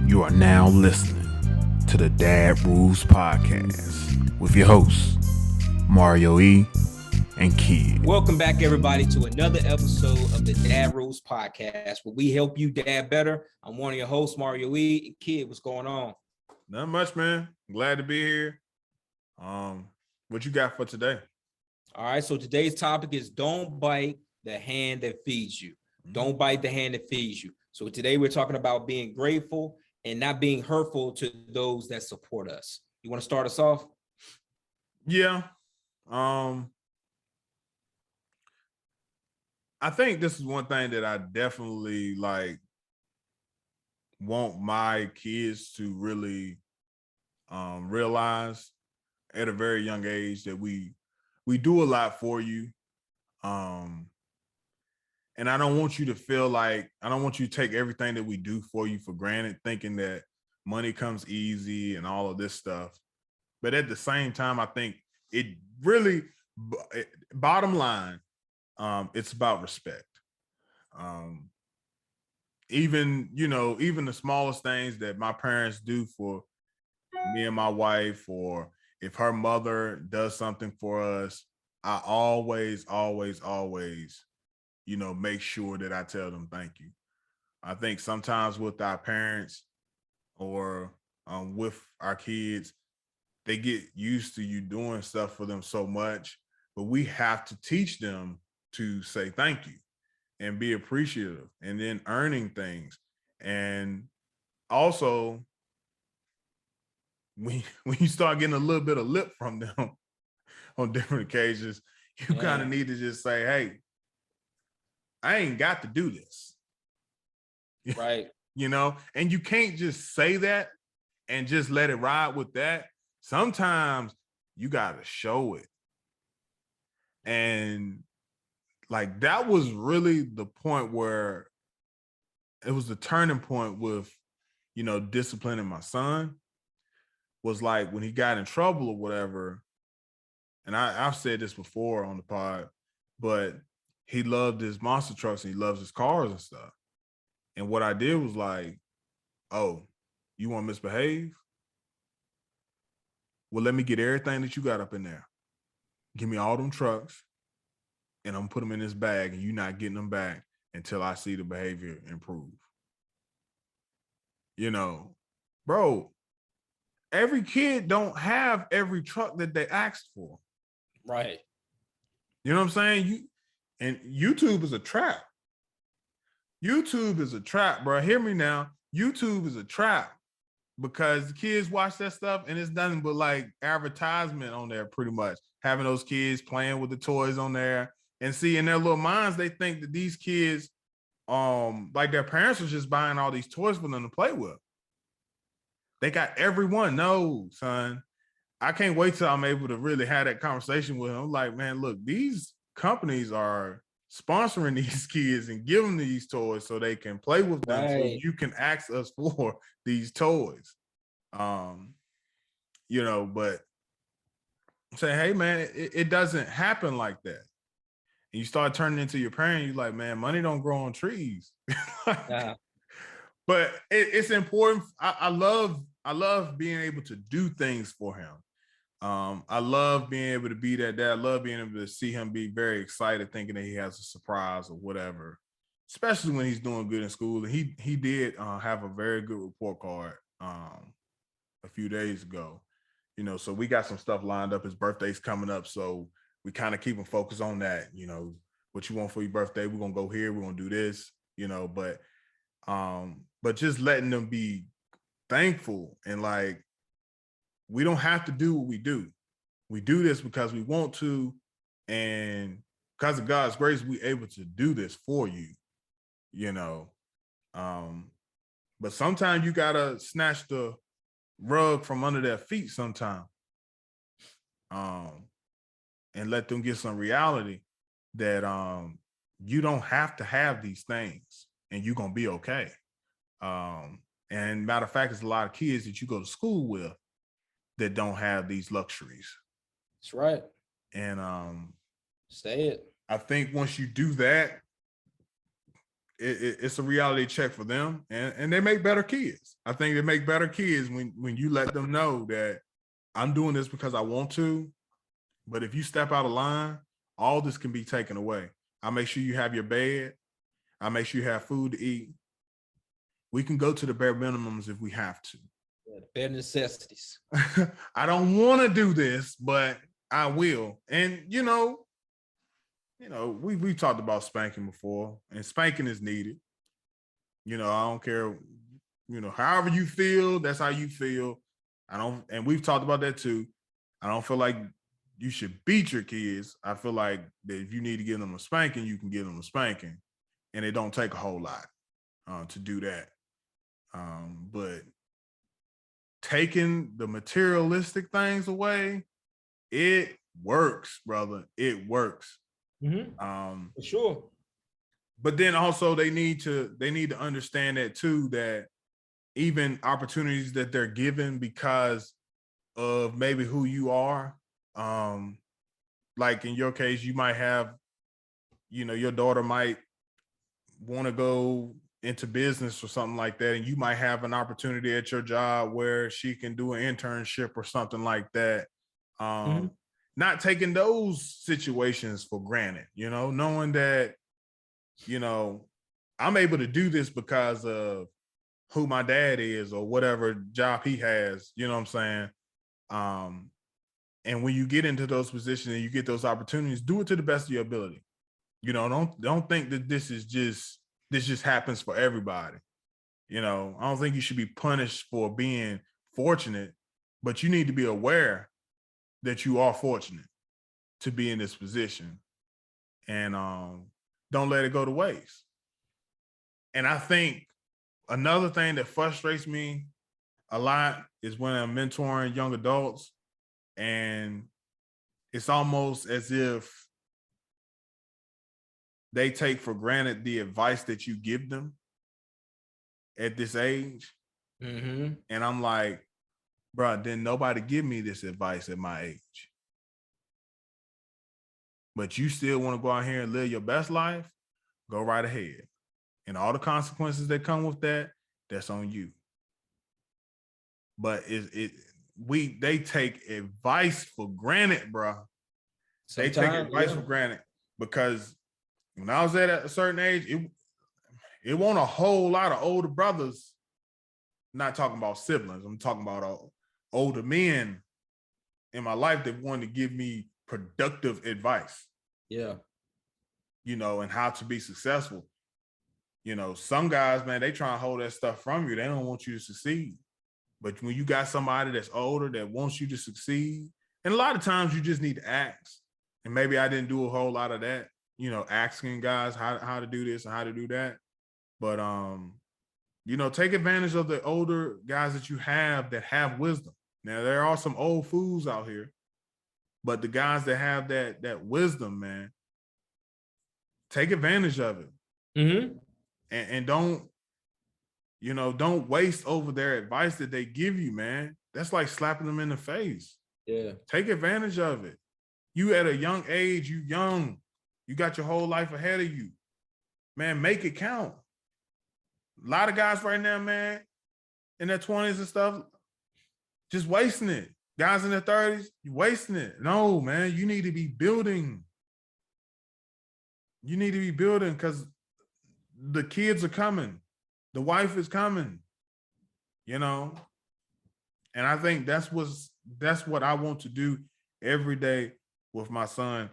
You are now listening to the Dad Rules Podcast with your hosts, Mario E. and Kid. Welcome back, everybody, to another episode of the Dad Rules Podcast, where we help you dad better. I'm one of your hosts, Mario E. And Kid, what's going on? Not much, man. Glad to be here. What you got for today? All right, so today's topic is don't bite the hand that feeds you. Don't bite the hand that feeds you. So today we're talking about being grateful and not being hurtful to those that support us. You want to start us off? Yeah. I think this is one thing that I definitely want my kids to really realize at a very young age, that we do a lot for you. And I don't want you to feel like, I don't want you to take everything that we do for you for granted, thinking that money comes easy and all of this stuff. But at the same time, I think it really, bottom line, it's about respect. Even the smallest things that my parents do for me and my wife, or if her mother does something for us, I always make sure that I tell them thank you. I think sometimes with our parents or with our kids, they get used to you doing stuff for them so much, but we have to teach them to say thank you and be appreciative, and then earning things. And also, when you start getting a little bit of lip from them on different occasions, you kind of need to just say, hey, I ain't got to do this. Right. And you can't just say that and just let it ride with that. Sometimes you got to show it. And that was really the point where it was the turning point with, disciplining my son, was like when he got in trouble or whatever. And I've said this before on the pod, but he loved his monster trucks and he loves his cars and stuff. And what I did was like, oh, you want to misbehave? Well, let me get everything that you got up in there. Give me all them trucks, and I'm gonna put them in this bag, and you're not getting them back until I see the behavior improve. Bro, every kid don't have every truck that they asked for. Right. You know what I'm saying? And YouTube is a trap. YouTube is a trap, bro. Hear me now. YouTube is a trap because the kids watch that stuff and it's nothing but advertisement on there, pretty much. Having those kids playing with the toys on there, and see in their little minds, they think that these kids, their parents are just buying all these toys for them to play with. They got everyone. No, son. I can't wait till I'm able to really have that conversation with them. I'm like, man, look, these companies are sponsoring these kids and giving these toys so they can play with them. Right. So you can ask us for these toys. But say, hey, man, it doesn't happen like that. And you start turning into your parent, you're like, man, money don't grow on trees. But it's important. I love being able to do things for him. I love being able to be that dad. I love being able to see him be very excited, thinking that he has a surprise or whatever, especially when he's doing good in school. And he did have a very good report card a few days ago. So we got some stuff lined up. His birthday's coming up, so we kind of keep him focused on that. What you want for your birthday? We're gonna go here. We're gonna do this. But just letting them be thankful, and we don't have to do what we do. We do this because we want to, and because of God's grace, we're able to do this for you. But sometimes you gotta snatch the rug from under their feet sometime, and let them get some reality that you don't have to have these things, and you're gonna be okay. And matter of fact, there's a lot of kids that you go to school with that don't have these luxuries. That's right. And say it. I think once you do that, it's a reality check for them, and they make better kids. I think they make better kids when you let them know that I'm doing this because I want to, but if you step out of line, all this can be taken away. I make sure you have your bed. I make sure you have food to eat. We can go to the bare minimums if we have to. Yeah, bare necessities. I don't want to do this, but I will. And we talked about spanking before, and spanking is needed. I don't care. However you feel, that's how you feel. And we've talked about that too. I don't feel like you should beat your kids. I feel like that if you need to give them a spanking, you can give them a spanking, and it don't take a whole lot to do that. But taking the materialistic things away, it works, brother. It works. For sure. But then also they need to understand that too, that even opportunities that they're given because of maybe who you are, like in your case, you might have, your daughter might want to go into business or something like that, and you might have an opportunity at your job where she can do an internship or something like that. Not taking those situations for granted, knowing that, I'm able to do this because of who my dad is or whatever job he has, you know what I'm saying? And when you get into those positions and you get those opportunities, do it to the best of your ability. Don't think that this just happens for everybody. I don't think you should be punished for being fortunate, but you need to be aware that you are fortunate to be in this position, and don't let it go to waste. And I think another thing that frustrates me a lot is when I'm mentoring young adults, and it's almost as if they take for granted the advice that you give them at this age. And I'm like, bro, didn't nobody give me this advice at my age? But you still want to go out here and live your best life? Go right ahead. And all the consequences that come with that, that's on you. But they take advice for granted, bro. They take advice for granted, because when I was at a certain age, it wasn't a whole lot of older brothers. I'm not talking about siblings. I'm talking about older men in my life that wanted to give me productive advice. Yeah. And how to be successful. Some guys, man, they try and hold that stuff from you. They don't want you to succeed. But when you got somebody that's older that wants you to succeed, and a lot of times you just need to ask. And maybe I didn't do a whole lot of that, asking guys how to do this and how to do that. But take advantage of the older guys that you have that have wisdom. Now, there are some old fools out here, but the guys that have that wisdom, man, take advantage of it. And don't waste over their advice that they give you, man. That's like slapping them in the face. Yeah. Take advantage of it. You at a young age, you young. You got your whole life ahead of you. Man, make it count. A lot of guys right now, man, in their 20s and stuff, just wasting it. Guys in their 30s, you wasting it. No, man, you need to be building. You need to be building, because the kids are coming. The wife is coming, And I think that's what I want to do every day with my son,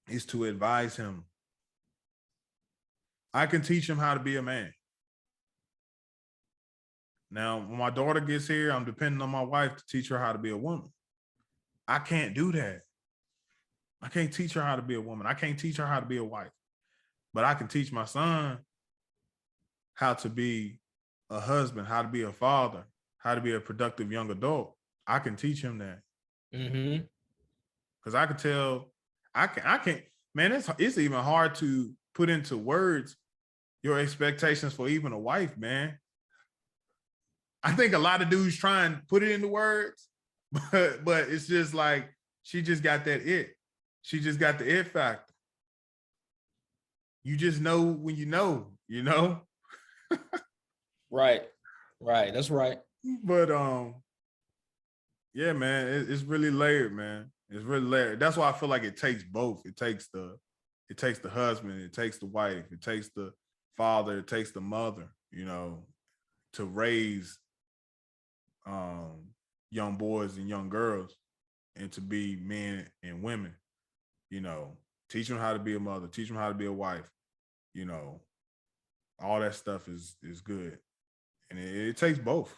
is to advise him. I can teach him how to be a man. Now, when my daughter gets here, I'm depending on my wife to teach her how to be a woman. I can't do that. I can't teach her how to be a woman. I can't teach her how to be a wife. But I can teach my son how to be a husband, how to be a father, how to be a productive young adult. I can teach him that. Because I can tell, I can't, man, it's even hard to put into words your expectations for even a wife, man. I think a lot of dudes try and put it into words, but it's just like, she just got that it. She just got the it factor. You just know when you know. you know. Right. Right. That's right. But yeah, man, it's really layered, man. It's really layered. That's why I feel like it takes both. It takes the husband, it takes the wife, it takes the father, it takes the mother, you know, to raise young boys and young girls and to be men and women, you know, teach them how to be a mother, teach them how to be a wife, you know, all that stuff is good. And it takes both.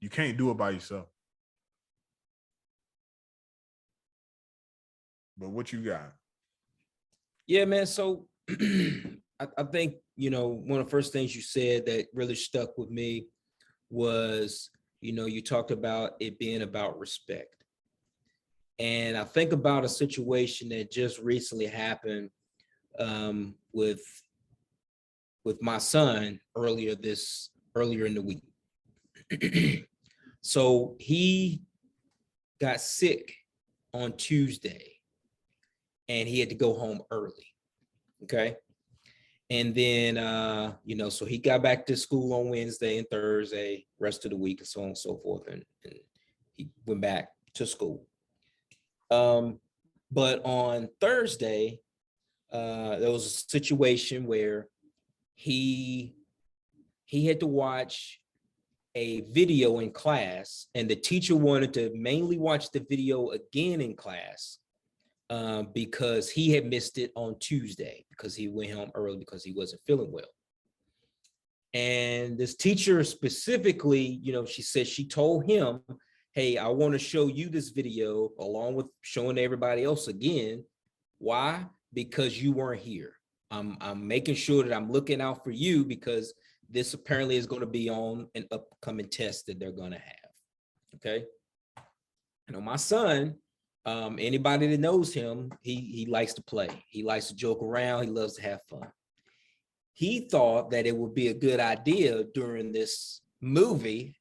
You can't do it by yourself. But what you got? Yeah, man. So I think, you know, one of the first things you said that really stuck with me was, you know, you talked about it being about respect. And I think about a situation that just recently happened with my son earlier in the week. So he got sick on Tuesday and he had to go home early. Okay. And then, you know, so he got back to school on Wednesday and Thursday, rest of the week, and so on and so forth. And he went back to school. But on Thursday, there was a situation where he had to watch a video in class, and the teacher wanted to mainly watch the video again in class because he had missed it on Tuesday because he went home early because he wasn't feeling well. And this teacher specifically, you know, she said she told him, hey, I want to show you this video along with showing everybody else again. Why? Because you weren't here. I'm making sure that I'm looking out for you because this apparently is going to be on an upcoming test that they're going to have. Okay. You know, my son, anybody that knows him, he likes to play. He likes to joke around. He loves to have fun. He thought that it would be a good idea during this movie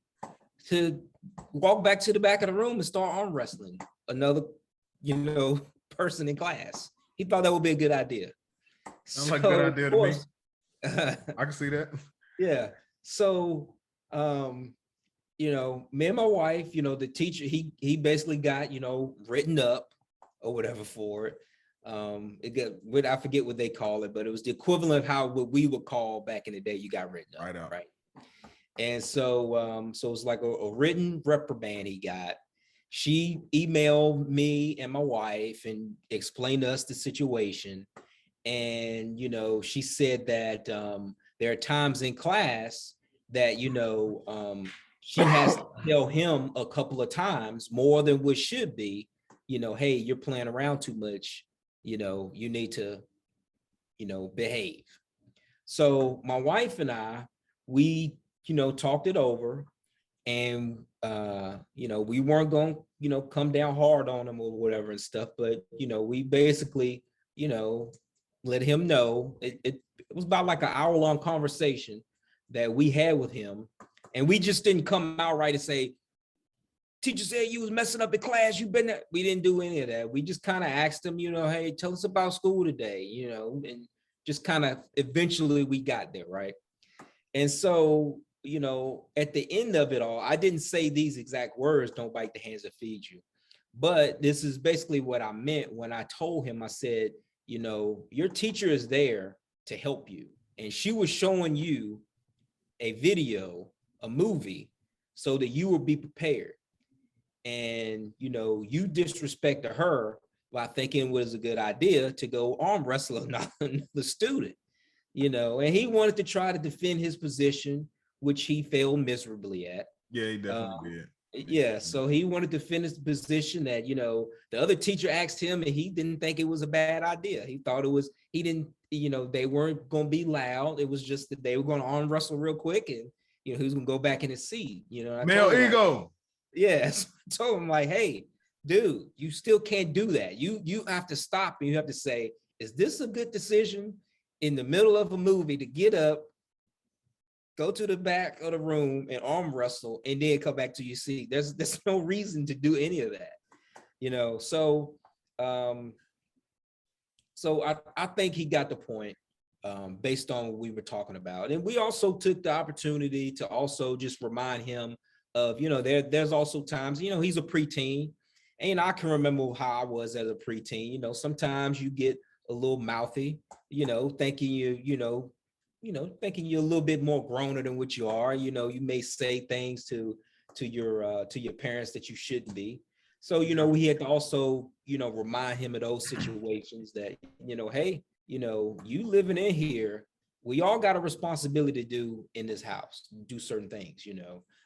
to walk back to the back of the room and start arm wrestling another, you know, person in class. He thought that would be a good idea. Sounds like a good idea to me. I can see that. Yeah. So, you know, me and my wife, you know, the teacher, he basically got, you know, written up or whatever for it. I forget what they call it, but it was the equivalent of how what we would call back in the day, you got written up, right? And so, so it's like a written reprimand he got. She emailed me and my wife and explained to us the situation. And, you know, she said that there are times in class that, you know, she has to tell him a couple of times more than what should be, you know, hey, you're playing around too much, you know, you need to, you know, behave. So my wife and I, we, you know, talked it over and, you know, we weren't going to, you know, come down hard on him or whatever and stuff, but, you know, we basically, you know, let him know it was about like an hour-long conversation that we had with him. And we just didn't come out right and say, teacher said you was messing up in class. You been there. We didn't do any of that. We just kind of asked him, you know, hey, tell us about school today, you know, and just kind of eventually we got there, right? And so, you know, at the end of it all, I didn't say these exact words, don't bite the hands that feed you. But this is basically what I meant when I told him, I said, you know, your teacher is there to help you. And she was showing you a video, a movie, so that you will be prepared. And, you know, you disrespected her by thinking it was a good idea to go arm wrestle another student, you know, and he wanted to try to defend his position, which he failed miserably at. Yeah, he definitely did. Yeah, so he wanted to finish the position that, you know, the other teacher asked him and he didn't think it was a bad idea. He thought it was, he didn't, you know, they weren't going to be loud. It was just that they were going to arm wrestle real quick and, you know, he was going to go back in his seat, you know. Male ego. Yes. I told him like, hey, dude, you still can't do that. You have to stop and you have to say, is this a good decision in the middle of a movie to get up, go to the back of the room and arm wrestle and then come back to your seat? There's no reason to do any of that, you know? So, so I think he got the point. based on what we were talking about. And we also took the opportunity to also just remind him of, there's also times, he's a preteen. And I can remember how I was as a preteen. Sometimes you get a little mouthy, thinking thinking you're a little bit more growner than what you are. You may say things to your parents that you shouldn't be. So, we had to also, remind him of those situations that, hey, you living in here, we all got a responsibility to do in this house, do certain things.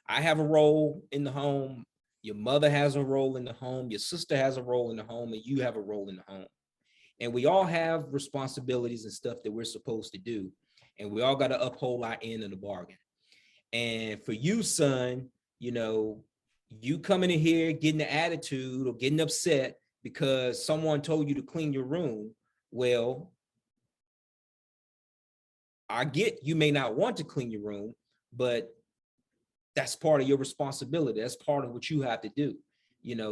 I have a role in the home. Your mother has a role in the home. Your sister has a role in the home, and you have a role in the home. And we all have responsibilities and stuff that we're supposed to do. And we all got to uphold our end of the bargain. And for you, son, you coming in here getting an attitude or getting upset because someone told you to clean your room. Well, I get you may not want to clean your room, but that's part of your responsibility. That's part of what you have to do.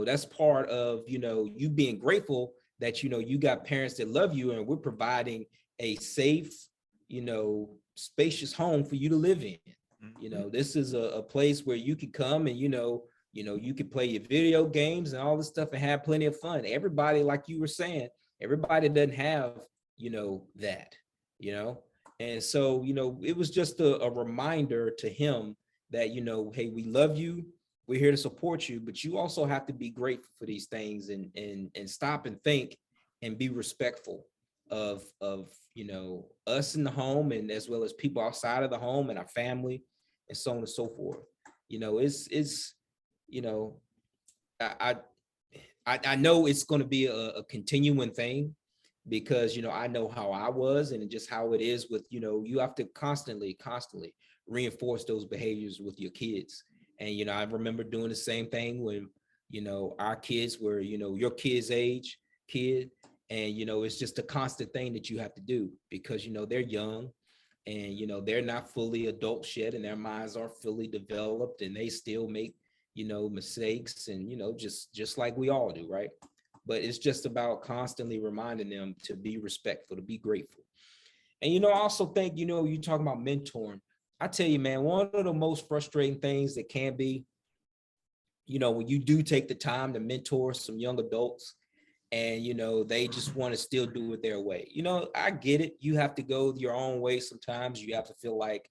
That's part of, you being grateful that, you got parents that love you and we're providing a safe, spacious home for you to live in. This is a place where you can come and, you can play your video games and all this stuff and have plenty of fun. Everybody, like you were saying, everybody doesn't have, that, and so, it was just a reminder to him that, hey, we love you. We're here to support you, but you also have to be grateful for these things and stop and think and be respectful of, us in the home and as well as people outside of the home and our family and so on and so forth. It's I know it's going to be a continuing thing because, I know how I was and just how it is with, you have to constantly reinforce those behaviors with your kids. And, I remember doing the same thing when, our kids were, your kids' age kid. And, it's just a constant thing that you have to do because, they're young and, they're not fully adults yet and their minds aren't fully developed and they still make, mistakes and, just like we all do. Right. But it's just about constantly reminding them to be respectful, to be grateful. And, I also think, you talking about mentoring. I tell you, man, one of the most frustrating things that can be, when you do take the time to mentor some young adults and, they just want to still do it their way. I get it. You have to go your own way. Sometimes you have to feel like,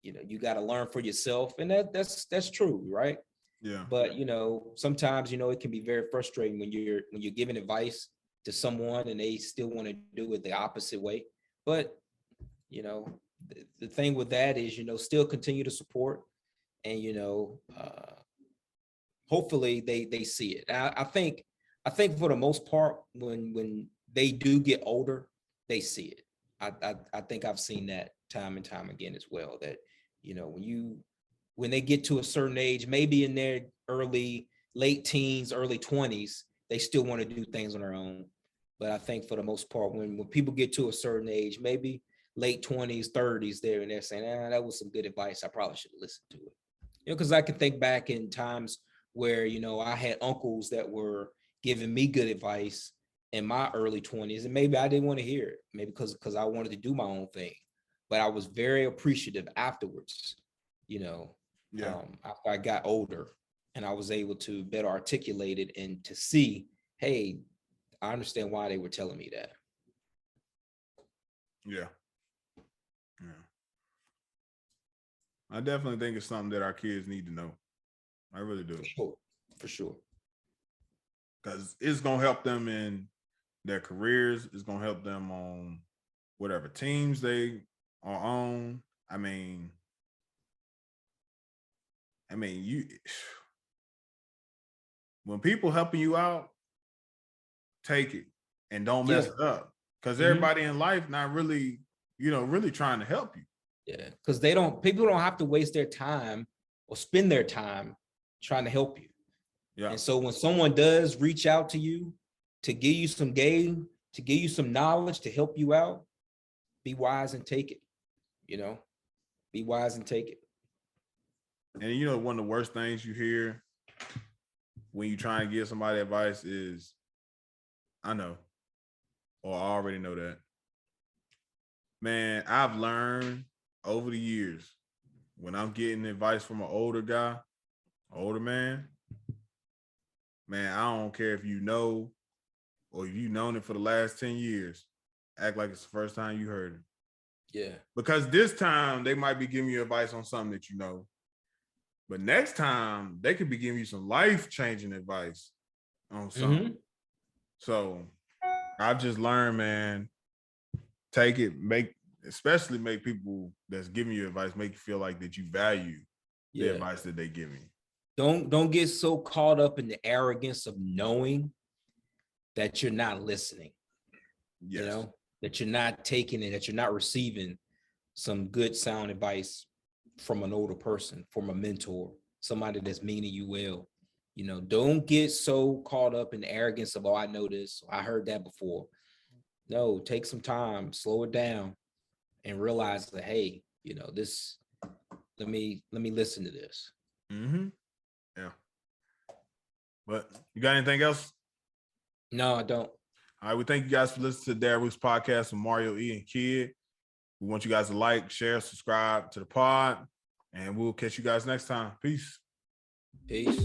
you got to learn for yourself. And that's true. Right. Yeah. But, sometimes, it can be very frustrating when you're giving advice to someone and they still want to do it the opposite way. But, the thing with that is, still continue to support and, hopefully they see it. I think for the most part, when they do get older, they see it. I think I've seen that time and time again as well, that, when they get to a certain age, maybe in their late teens, early 20s, they still want to do things on their own. But I think for the most part, when people get to a certain age, maybe late 20s, 30s, they're saying, that was some good advice. I probably should have listened to it. Because I can think back in times where, I had uncles that were giving me good advice in my early 20s, and maybe I didn't want to hear it, maybe because I wanted to do my own thing. But I was very appreciative afterwards, after I got older and I was able to better articulate it and to see, hey, I understand why they were telling me that. Yeah. I definitely think it's something that our kids need to know. I really do. For sure. Because it's going to help them in their careers. It's going to help them on whatever teams they are on. I mean, when people helping you out, take it and don't mess it up. Because everybody in life not really, really trying to help you. Yeah, because people don't have to waste their time or spend their time trying to help you. Yeah. And so when someone does reach out to you to give you some game, to give you some knowledge, to help you out, be wise and take it. Be wise and take it. And one of the worst things you hear when you try and give somebody advice is, I know, or I already know that. Man, I've learned over the years when I'm getting advice from an older guy, older man, I don't care if you know or if you've known it for the last 10 years, act like it's the first time you heard it. Yeah. Because this time they might be giving you advice on something that you know. But next time they could be giving you some life-changing advice on something. So I've just learned, man, take it, especially make people that's giving you advice, make you feel like that you value the advice that they give you. Don't get so caught up in the arrogance of knowing that you're not listening. Yes. You know, that you're not taking it, that you're not receiving some good sound advice from an older person, from a mentor, somebody that's meaning you well. You know, don't get so caught up in the arrogance of, oh, I know this, I heard that before. No, take some time, slow it down, and realize that, hey, you know, this, let me listen to this. Yeah. But you got anything else? No, I don't. All right, we thank you guys for listening to the Dad Roots podcast with Mario E and Kid. We want you guys to like, share, subscribe to the pod, and we'll catch you guys next time. Peace. Peace.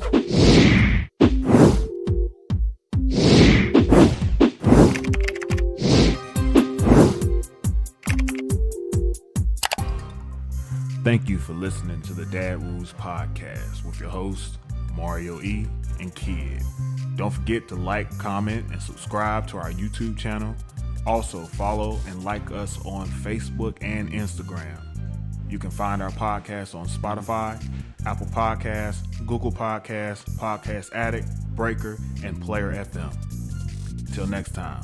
Thank you for listening to the Dad Rules podcast with your hosts, Mario E and Kid. Don't forget to like, comment, and subscribe to our YouTube channel. Also, follow and like us on Facebook and Instagram. You can find our podcast on Spotify, Apple Podcasts, Google Podcasts, Podcast Addict, Breaker, and Player FM. Till next time.